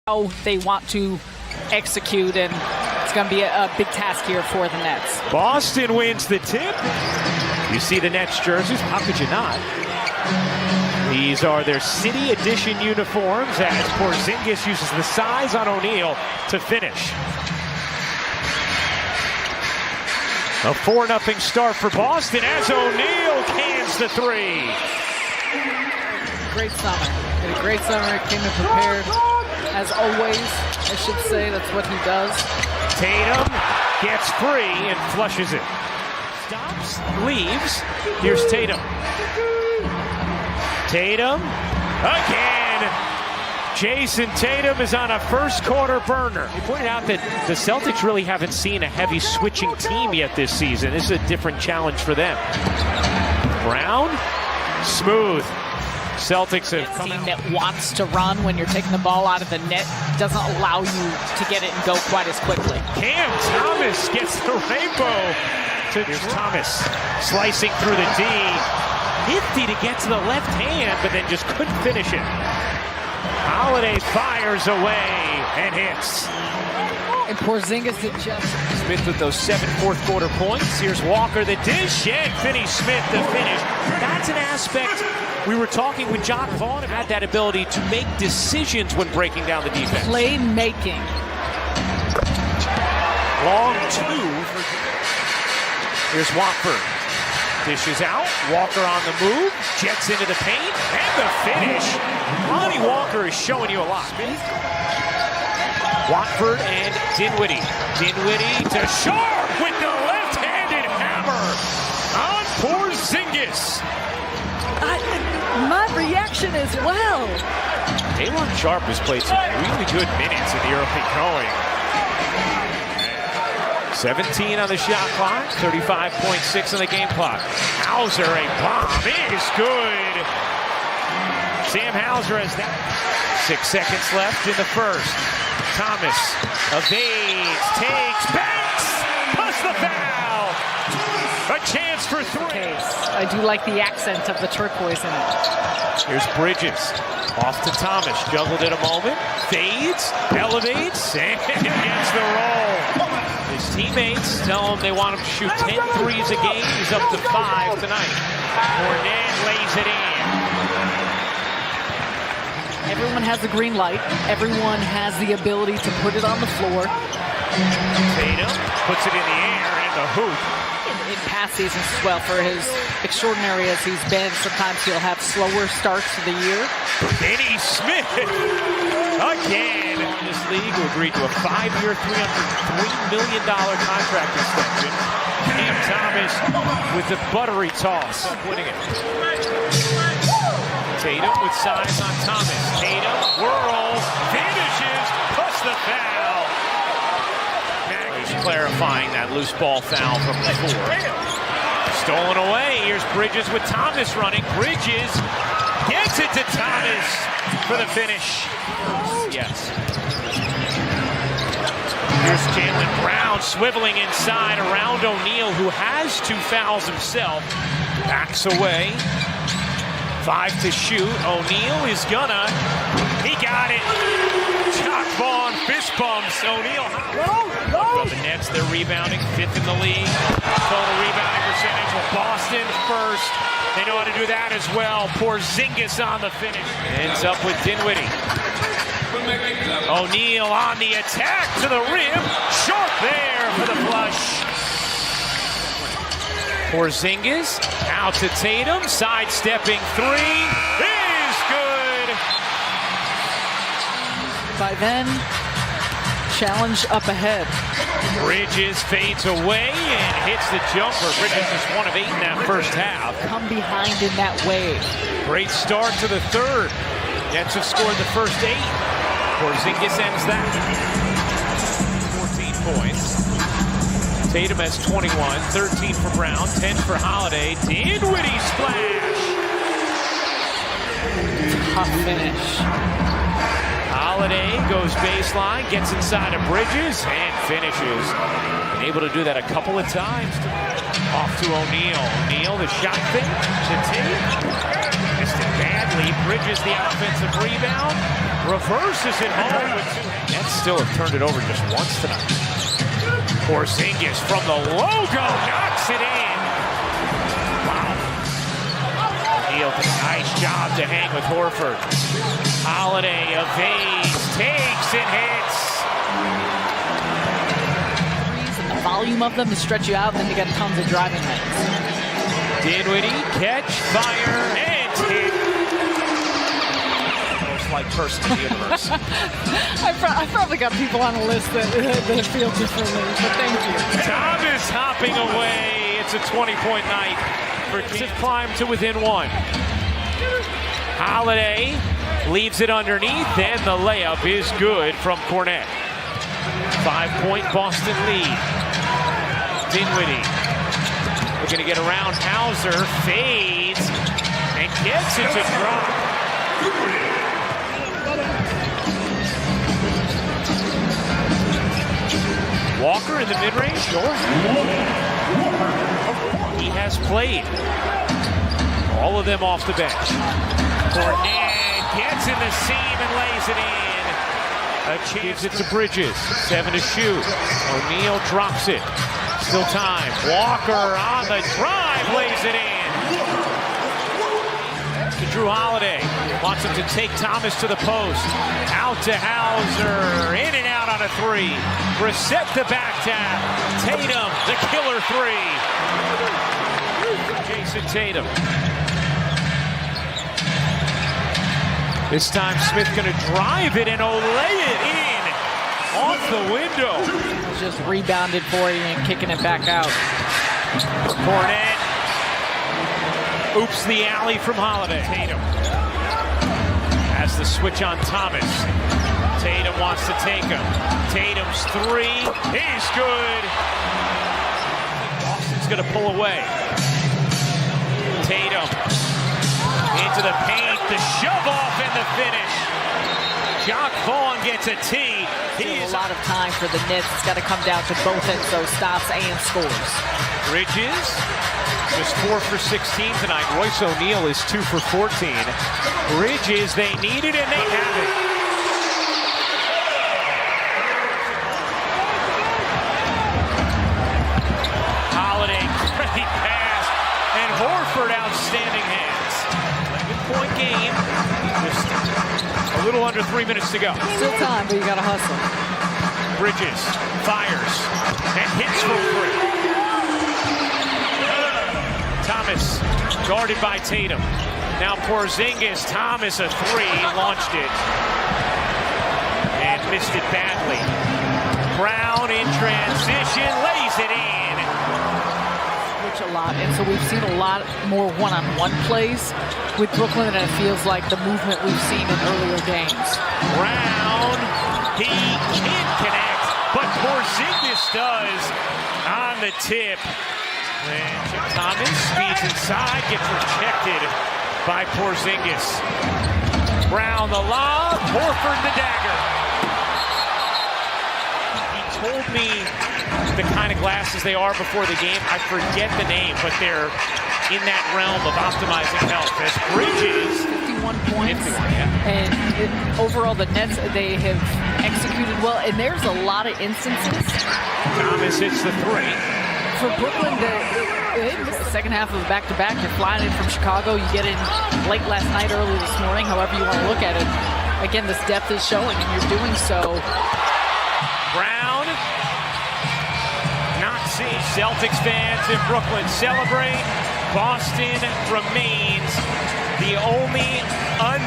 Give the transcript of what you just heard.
how they want to execute, and it's going to be a big task here for the Nets. Boston wins the tip. You see the Nets jerseys. How could you not? These are their City Edition uniforms as Porzingis uses the size on O'Neal to finish. A 4-0 start for Boston as O'Neal cans the three. Great summer. Had a great summer. Came in prepared. As always, I should say, that's what he does. Tatum gets free and flushes it. Stops, leaves. Here's Tatum. Tatum again. Jason Tatum is on a first quarter burner. He pointed out that the Celtics really haven't seen a heavy switching team yet this season. This is a different challenge for them. Brown, smooth. Celtics have come team that wants to run when you're taking the ball out of the net, doesn't allow you to get it and go quite as quickly. Cam Thomas gets the rainbow. Here's Thomas slicing through the D. Nifty to get to the left hand, but then just couldn't finish it. Holiday fires away and hits. And Porzingis did just. Smith with those 7 fourth quarter points. Here's Walker the dish, and Finney-Smith the finish. That's an aspect we were talking with John Vaughn about, that ability to make decisions when breaking down the defense. Playmaking. Long two. Here's Watford. Dishes out. Walker on the move. Jets into the paint. And the finish. Lonnie Walker is showing you a lot. Watford and Dinwiddie. Dinwiddie to Sharp with the left-handed hammer on Porzingis. My reaction as well. Daylon Sharp has played some really good minutes in the early going. 17 on the shot clock, 35.6 on the game clock. Hauser, a bomb is good. Sam Hauser has that. 6 seconds left in the first. Thomas evades, takes, banks, plus the foul. A chance for three. I do like the accent of the turquoise in it. Here's Bridges, off to Thomas, juggled it a moment, fades, elevates, and gets the roll. His teammates tell him they want him to shoot 10 threes a game. He's up to 5 tonight. Fournette lays it in. Everyone has the green light. Everyone has the ability to put it on the floor. Tatum puts it in the air and the hoop. In past seasons as well, for as extraordinary as he's been, sometimes he'll have slower starts to the year. Finney-Smith again. This league who agreed to a 5-year, $303 million contract extension. Cam Thomas with the buttery toss, winning it. Tatum with size on Thomas. Tatum whirls, finishes, plus the foul. Maggie's clarifying that loose ball foul from before. Stolen away. Here's Bridges with Thomas running. Bridges gets it to Thomas for the finish. Yes. Here's Jaylen Brown swiveling inside around O'Neal, who has 2 fouls himself. Backs away. 5 to shoot. O'Neal is gonna. He got it. Chuck Vaughn fist bumps. O'Neal. The Nets, they're rebounding, 5th in the league. Total rebounding percentage with Boston first. They know how to do that as well. Porzingis on the finish. Ends up with Dinwiddie. O'Neal on the attack to the rim. Short there for the flush. Porzingis out to Tatum. Sidestepping 3 is good. By then, challenge up ahead. Bridges fades away and hits the jumper. Bridges is 1 of 8 in that first half. Come behind in that wave. Great start to the third. Nets have scored the first 8. Porzingis ends that. 14 points. Tatum has 21, 13 for Brown, 10 for Holiday. Dinwiddie splash. Tough finish. Holiday goes baseline, gets inside of Bridges, and finishes. Been able to do that a couple of times. Off to O'Neal. O'Neal, the shot fake to Tatum. Missed it badly. Bridges the offensive rebound. Reverses it home with two. Nets still have turned it over just once tonight. Porzingis from the logo knocks it in. Wow. O'Neal did a nice job to hang with Horford. Holiday evades, takes, and hits. And the volume of them to stretch you out, and then you got tons of driving lanes. Dinwiddie, catch, fire, and hit. Most like person in the universe. I probably got people on a list that feel differently, but thank you. Thomas hopping away. It's a 20-point night for Kansas. Climb to within one. Holiday leaves it underneath, and the layup is good from Cornette. 5-point Boston lead. Dinwiddie looking to get around Hauser, fades, and gets it to drop. Walker in the mid-range, sure. He has played. All of them off the bench. Cornette gets in the seam and lays it in. A chance it to Bridges. 7 to shoot. O'Neal drops it. Still time. Walker on the drive, lays it in. To Drew Holiday. Wants him to take Thomas to the post. Out to Hauser. In and out on a three. Reset the back tap. Tatum, the killer three. Jason Tatum. This time Smith gonna drive it and lay it in off the window. Just rebounded for you and kicking it back out. Cornette. Oops the alley from Holiday. Tatum has the switch on Thomas. Tatum wants to take him. Tatum's three is good. Boston's gonna pull away. Tatum into the paint, the shove off and the finish. Jock Vaughn gets a tee. There's a lot of time for the Nets. It's got to come down to both ends, those stops and scores. Bridges, just 4 for 16 tonight. Royce O'Neal is 2 for 14. Bridges, they need it and they have it. Holiday, great pass, and Horford, outstanding hands. 11-point game. Just a little under 3 minutes to go. Still time, but you got to hustle. Bridges fires and hits from three. Thomas guarded by Tatum. Now Porzingis. Thomas a three, launched it and missed it badly. Brown in transition, lays it in. Switch a lot, and so we've seen a lot more one-on-one plays with Brokolyn, and it feels like the movement we've seen in earlier games. Brown, he can't connect, but Porzingis does on the tip. And Thomas speeds inside, gets rejected by Porzingis. Brown the lob, Horford the dagger. He told me the kind of glasses they are before the game. I forget the name, but they're in that realm of optimizing health. As Bridges, 51 points. 51, yeah. And overall, the Nets, they have executed well, and there's a lot of instances. Thomas hits the three. For Brooklyn, they missed the second half of the back-to-back. You're flying in from Chicago. You get in late last night, early this morning, however you want to look at it. Again, this depth is showing, and you're doing so. Brown knocks in. Celtics fans in Brooklyn celebrate. Boston remains the only